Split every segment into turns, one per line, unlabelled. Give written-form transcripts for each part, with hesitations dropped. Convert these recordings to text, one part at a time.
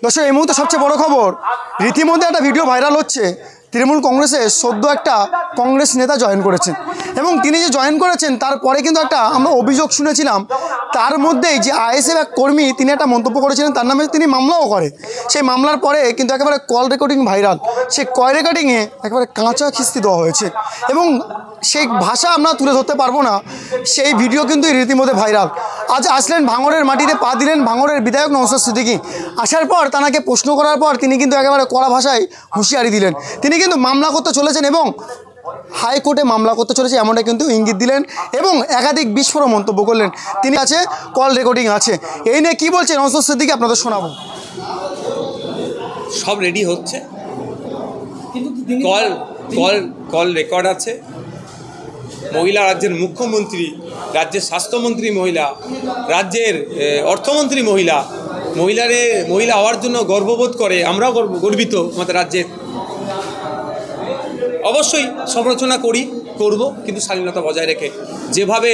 দর্শক, এই মুহূর্তে সবচেয়ে বড় খবর, রীতিমধ্যে একটা ভিডিও ভাইরাল হচ্ছে। তৃণমূল কংগ্রেসে সদ্য একটা কংগ্রেস নেতা জয়েন করেছেন এবং তিনি যে জয়েন করেছেন তারপরে কিন্তু একটা আমরা অভিযোগ শুনেছিলাম। তার মধ্যেই যে আইএসএফ এক কর্মী তিনি একটা মন্তব্য করেছিলেন, তার নামে তিনি মামলাও করে। সেই মামলার পরে কিন্তু একেবারে কল রেকর্ডিং ভাইরাল। সেই কল রেকর্ডিংয়ে একেবারে কাঁচা খিস্তি দেওয়া হয়েছে এবং সেই ভাষা আমরা তুলে ধরতে পারবো না। সেই ভিডিও কিন্তু রীতিমধ্যে ভাইরাল। আজ আসলেন ভাঙড়ের মাটিতে, পা দিলেন ভাঙড়ের বিধায়ক নওশাদ সিদ্দিকী। আসার পর তাকে প্রশ্ন করার পর তিনি কিন্তু একেবারে কড়া ভাষায় হুঁশিয়ারি দিলেন। তিনি কিন্তু মামলা করতে চলেছেন এবং হাইকোর্টে মামলা করতে চলেছে এমনটা কিন্তু ইঙ্গিত দিলেন এবং একাধিক বিস্ফোরক মন্তব্য করলেন। তিনি আছে, কল রেকর্ডিং আছে। এই নিয়ে কী বলছেন নওশাদ সিদ্দিকী আপনাদের শোনাবো।
সব রেডি হচ্ছে, কল কল কল রেকর্ড আছে। মহিলা রাজ্যের মুখ্যমন্ত্রী, রাজ্যের স্বাস্থ্যমন্ত্রী মহিলা, রাজ্যের অর্থমন্ত্রী মহিলা হওয়ার জন্য গর্ববোধ করে। আমরাও গর্বিত আমাদের রাজ্যের। অবশ্যই সমালোচনা করব, কিন্তু শালীনতা বজায় রেখে। যেভাবে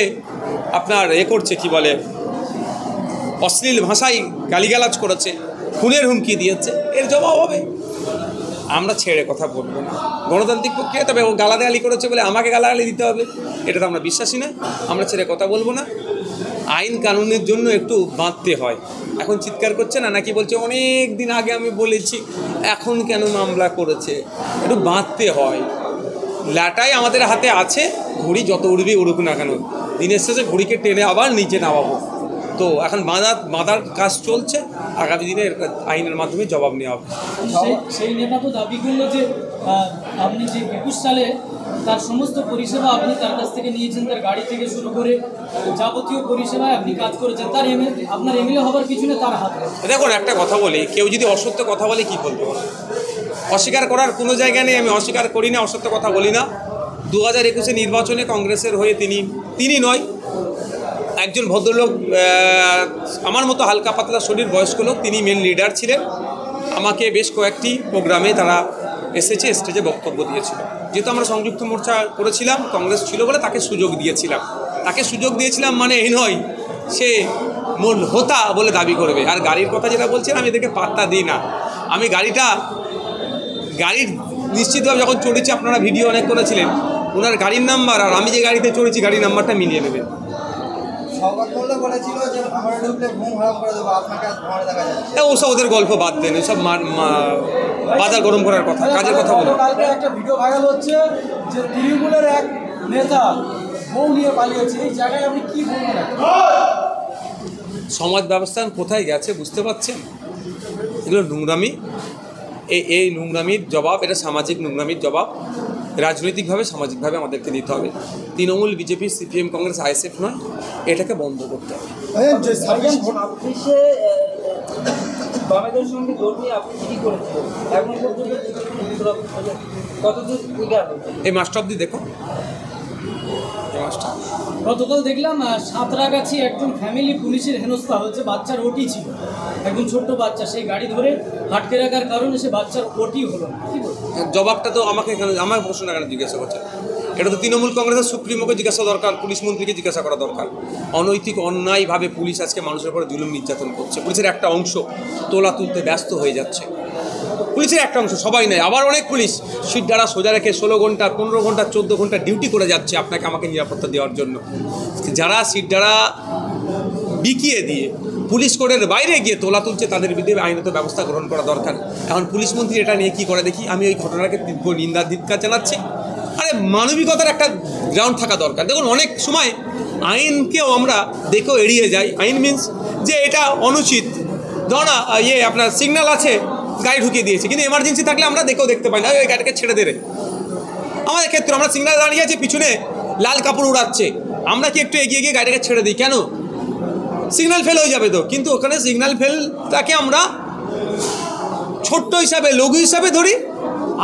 আপনার করছে কি বলে, অশ্লীল ভাষায় গালিগালাজ করেছে, খুনের হুমকি দিয়েছে, এর জবাব হবে। আমরা ছেড়ে কথা বলবো না, গণতান্ত্রিক প্রক্রিয়া। তবে ও গালাগালি করেছে বলে আমাকে গালাগালি দিতে হবে, এটা তো আমরা বিশ্বাসী না। আমরা ছেড়ে কথা বলবো না। আইন কানুনের জন্য একটু বাঁধতে হয়। এখন চিৎকার করছে না, নাকি বলছে অনেক দিন আগে আমি বলেছি, এখন কেন মামলা করেছে? একটু বাঁধতে হয়। ল্যাটাই আমাদের হাতে আছে, ঘুড়ি যত উড়বে উড়ুক না কেন, দিনের শেষে ঘুড়িকে টেনে আবার নিচে নামাবো। তো এখন বাঁধার কাজ চলছে, আগামী দিনে আইনের মাধ্যমে জবাব নেওয়া হবে।
সেই নেতা তো দাবি করলো যে আপনি যে 21 সালে তার সমস্ত পরিষেবা আপনি তার কাছ থেকে নিয়েছেন, তার গাড়ি থেকে শুরু করে যাবতীয় পরিষেবায় আপনি কাজ করেছেন। তার আপনার এমএলএ হবার পিছনে তার হাত।
দেখুন, একটা কথা বলি, কেউ যদি অসত্য কথা বলে কী বলতে পারে? অস্বীকার করার কোনো জায়গা নেই। আমি অস্বীকার করি না, অসত্য কথা বলি না। 2021 নির্বাচনে কংগ্রেসের হয়ে তিনি নয়, একজন ভদ্রলোক, আমার মতো হালকা পাতলা শরীর, বয়স্ক লোক, তিনি মেন লিডার ছিলেন। আমাকে বেশ কয়েকটি প্রোগ্রামে তারা এসেছে, স্টেজে বক্তব্য দিয়েছিল। যেহেতু আমরা সংযুক্ত মোর্চা করেছিলাম, কংগ্রেস ছিল বলে তাকে সুযোগ দিয়েছিলাম। মানে এই নয় সে মূল হোতা বলে দাবি করবে। আর গাড়ির কথা যেটা বলছেন, আমি এদেরকে পাত্তা দিই না। আমি গাড়ির নিশ্চিতভাবে যখন চড়েছি, আপনারা ভিডিও অনেক করেছিলেন, ওনার গাড়ির নাম্বার আর আমি যে গাড়িতে চড়েছি গাড়ির নাম্বারটা মিলিয়ে নেবেন। ওসব ওদের গল্প বাদ দেন, ওসব বাজার গরম করার কথা, কাজের কথা বলে।
একটা ভিডিও ভাইরাল হচ্ছে যে তৃণমূলের এক নেতা বউ নিয়ে পালিয়েছে, এই জায়গায় আপনি কি বলবেন?
সমাজ ব্যবস্থা কোথায় গেছে বুঝতে পারছেন? এগুলো নোংরামি। এই নোংরামির জবাব, এটা সামাজিক নোংরামির জবাব রাজনৈতিকভাবে সামাজিকভাবে আমাদেরকে দিতে হবে। Trinamool, BJP, CPM, Congress, ISF নয়, এটাকে বন্ধ করতে হবে। এই মাস্টার অব্দি দেখো,
গতকাল দেখলাম সাঁতরাগাছি একজন ফ্যামিলি পুলিশের হেনস্থা হচ্ছে, বাচ্চার ওটি ছিল, একজন ছোট্ট বাচ্চা, সেই গাড়ি ধরে আটকে রাখার কারণে সে বাচ্চার ওটি হলো না। কি বলবো?
জবাবটা তো আমার প্রশ্নটা কেন জিজ্ঞাসা করছে? এটা তো তৃণমূল কংগ্রেসের সুপ্রিমোকে জিজ্ঞাসা দরকার, পুলিশ মন্ত্রীকে জিজ্ঞাসা করা দরকার। অনৈতিক অন্যায়ভাবে পুলিশ আজকে মানুষের উপরে জুলুম নির্যাতন করছে। পুলিশের একটা অংশ তোলা তুলতে ব্যস্ত হয়ে যাচ্ছে, পুলিশের একটা অংশ, সবাই নয়। আবার অনেক পুলিশ সিট দ্বারা সোজা রেখে 16 ঘন্টা, 15 ঘন্টা, 14 ঘন্টা ডিউটি করে যাচ্ছে আপনাকে আমাকে নিরাপত্তা দেওয়ার জন্য। যারা সিট দ্বারা বিকিয়ে দিয়ে পুলিশ কোডের বাইরে গিয়ে তোলা তুলছে, তাদের বিরুদ্ধে আইনত ব্যবস্থা গ্রহণ করা দরকার। এখন পুলিশ মন্ত্রী এটা নিয়ে কী করে দেখি। আমি ওই ঘটনাকে তীব্র নিন্দা ধিক্কার জানাচ্ছি। আরে মানবিকতার একটা গ্রাউন্ড থাকা দরকার। দেখুন, অনেক সময় আইনকেও আমরা দেখেও এড়িয়ে যাই। আইন মিনস যে এটা অনুচিত, ধরা আপনার সিগন্যাল আছে, গাড়ি ঢুকিয়ে দিয়েছে, কিন্তু এমার্জেন্সি থাকলে আমরা দেখতে পাই না, ওই গাড়িটাকে ছেড়ে দেবে। আমাদের ক্ষেত্রে আমরা সিগন্যাল দাঁড়িয়ে আছি, পিছনে লাল কাপড় উড়াচ্ছে, আমরা কি একটু এগিয়ে গিয়ে গাড়িটাকে ছেড়ে দিই? কেন? সিগন্যাল ফেল হয়ে যাবে তো। কিন্তু ওখানে সিগন্যাল ফেলটাকে আমরা ছোট্ট হিসাবে, লঘু হিসাবে ধরি,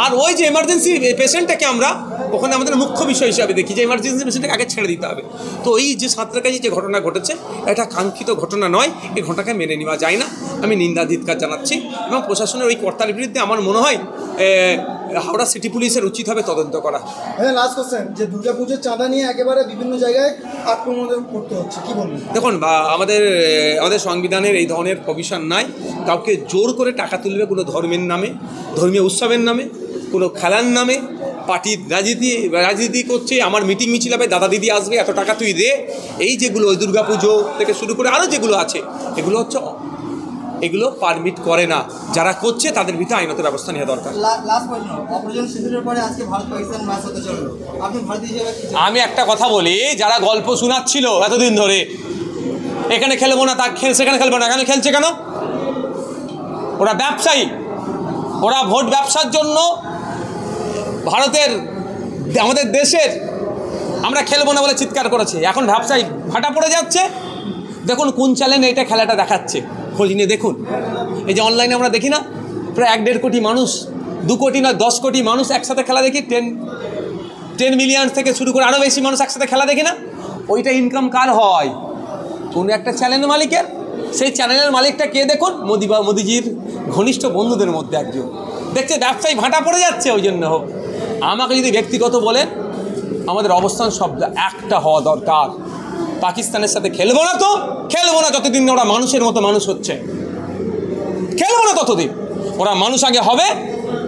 আর ওই যে এমার্জেন্সি পেশেন্টটাকে আমরা ওখানে আমাদের মুখ্য বিষয় হিসাবে দেখি, যে এমার্জেন্সি পেশেন্টটাকে আগে ছেড়ে দিতে হবে। তো এই যে সাঁতরাগাছি যে ঘটনা ঘটেছে, এটা কাঙ্ক্ষিত ঘটনা নয়, এই ঘটনাকে মেনে নেওয়া যায় না। আমি নিন্দা ধিক্কার জানাচ্ছি এবং প্রশাসনের ওই কর্তার বিরুদ্ধে আমার মনে হয় হাওড়া সিটি পুলিশের উচিত হবে তদন্ত করা।
লাস্ট কোশ্চেন, যে দুর্গাপুজোর চাঁদা নিয়ে একেবারে বিভিন্ন জায়গায় আক্রমণ করতে হচ্ছে, কি বলবেন?
দেখুন, আমাদের সংবিধানের এই ধরনের প্রভিশন নাই। কাউকে জোর করে টাকা তুলবে কোনো ধর্মের নামে, ধর্মীয় উৎসবের নামে, কোনো খেলার নামে, পার্টির রাজনীতি করছে, আমার মিটিং মিছিল হবে, দাদা দিদি আসবে, এত টাকা তুই দে, এই যেগুলো ওই দুর্গাপুজো থেকে শুরু করে আরও যেগুলো আছে, এগুলো পারমিট করে না। যারা করছে তাদের বিরুদ্ধে আইনত ব্যবস্থা নেওয়া দরকার। আমি একটা কথা বলি, যারা গল্প শোনাচ্ছিল এতদিন ধরে এখানে খেলবো না, সেখানে খেলবো না, এখানে খেলছে কেন? ওরা ব্যবসায়ী, ওরা ভোট ব্যবসার জন্য আমাদের দেশের আমরা খেলবো না বলে চিৎকার করেছে। এখন ব্যবসায়ী ভাটা পড়ে যাচ্ছে। দেখুন কোন চ্যানেলে এটা খেলাটা দেখাচ্ছে, খোঁজ নিয়ে দেখুন। এই যে অনলাইনে আমরা দেখি না, প্রায় 1-1.5 কোটি মানুষ, 2 কোটি নয় 10 কোটি মানুষ একসাথে খেলা দেখি, 10 মিলিয়ন থেকে শুরু করে আরও বেশি মানুষ একসাথে খেলা দেখি না। ওইটা ইনকাম কার হয়? কোনো একটা চ্যানেলের মালিকের। সেই চ্যানেলের মালিকটা কে দেখুন, মোদিজির ঘনিষ্ঠ বন্ধুদের মধ্যে একজন। দেখছে ব্যবসায়ী ভাটা পড়ে যাচ্ছে, ওই জন্য হোক। আমাকে যদি ব্যক্তিগত বলেন, আমাদের অবস্থান শব্দ একটা হওয়া দরকার। পাকিস্তানের সাথে খেলবো না, তো খেলবো না যতদিন ওরা মানুষের মতো মানুষ হচ্ছে, খেলবো না ততদিন। ওরা মানুষ আগে হবে,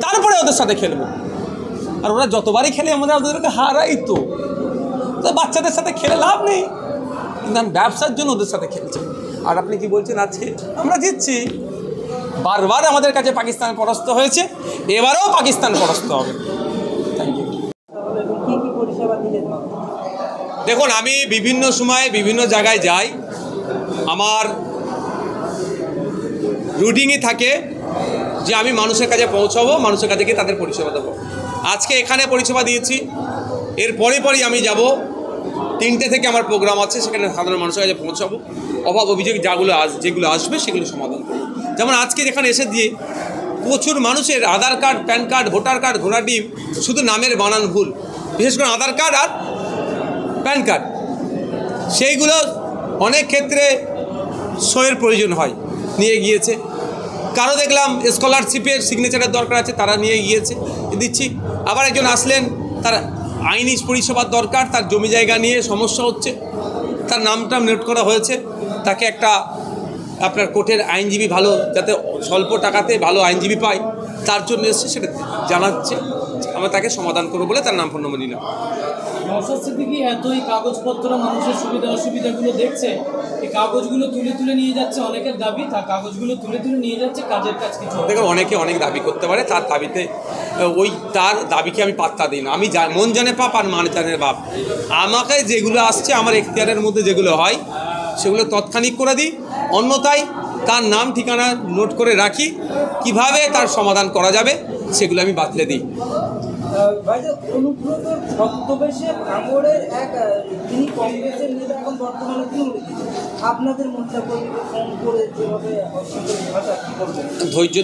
তারপরে ওদের সাথে খেলবো। আর ওরা যতবারই খেলে আমাদের ওদেরকে হারাই তো বাচ্চাদের সাথে খেলে লাভ নেই। কিন্তু আমি ব্যবসার জন্য ওদের সাথে খেলছি। আর আপনি কি বলছেন আজকে আমরা জিতছি? বারবার আমাদের কাছে পাকিস্তান পরাস্ত হয়েছে, এবারেও পাকিস্তান পরাস্ত হবে। Thank you. দেখুন, আমি বিভিন্ন সময় বিভিন্ন জায়গায় যাই, আমার রুটিনই থাকে যে আমি মানুষের কাছে পৌঁছাবো, মানুষের কাছে গিয়ে তাদের পরিষেবা দেবো। আজকে এখানে পরিষেবা দিয়েছি, এর পরেই আমি যাব 3টে থেকে আমার প্রোগ্রাম আছে, সেখানে সাধারণ মানুষের কাছে পৌঁছাবো। অভাব অভিযোগ যেগুলো আসবে সেগুলো সমাধান করবো। যেমন আজকে যেখানে এসে দিয়ে প্রচুর মানুষের Aadhaar card, PAN card, voter card, ঘোড়া ডিম, শুধু নামের বানান ভুল, বিশেষ করে আধার কার্ড আর প্যান কার্ড। সেইগুলো অনেক ক্ষেত্রে সইয়ের প্রয়োজন হয়, নিয়ে গিয়েছে। কারো দেখলাম স্কলারশিপের সিগনেচারের দরকার আছে, তারা নিয়ে গিয়েছে, দিচ্ছি। আবার একজন আসলেন, তার আইনি পরিষেবার দরকার, তার জমি জায়গা নিয়ে সমস্যা হচ্ছে, তার নামটা নোট করা হয়েছে, তাকে একটা আপনার কোর্টের আইনজীবী ভালো, যাতে স্বল্প টাকাতে ভালো আইনজীবী পায়, তার জন্য এসছে, সেটা জানাচ্ছে। আমরা তাকে সমাধান করবো বলে তার নাম ফোন নম্বর নিলাম।
নওশাদ সিদ্দিকী এতই কাগজপত্র মানুষের সুবিধা অসুবিধাগুলো দেখছে, এই কাগজগুলো তুলে নিয়ে যাচ্ছে, অনেকের দাবি তার কাগজগুলো তুলে নিয়ে যাচ্ছে, কাজের কাজ কিছু।
দেখুন, অনেকে অনেক দাবি করতে পারে, তার দাবিতে তার দাবিকে আমি পাত্তা দিই না। আমি মন জানে পাপ আর মান জানে বাপ। আমাকে যেগুলো আসছে, আমার এখতিয়ারের মধ্যে যেগুলো হয়, সেগুলো তৎক্ষণিক করে দিই। অন্যথায় তার নাম ঠিকানা নোট করে রাখি, কিভাবে তার সমাধান করা যাবে সেগুলো আমি বাতলে দিই।
অনুব্রতর ছদ্মবেশে ভাঙড়ের তিনি কংগ্রেসের নেতা, এখন বর্তমানে আপনাদের মধ্যে ফোন করে যেভাবে ভাষা কি করবেন?
ধৈর্য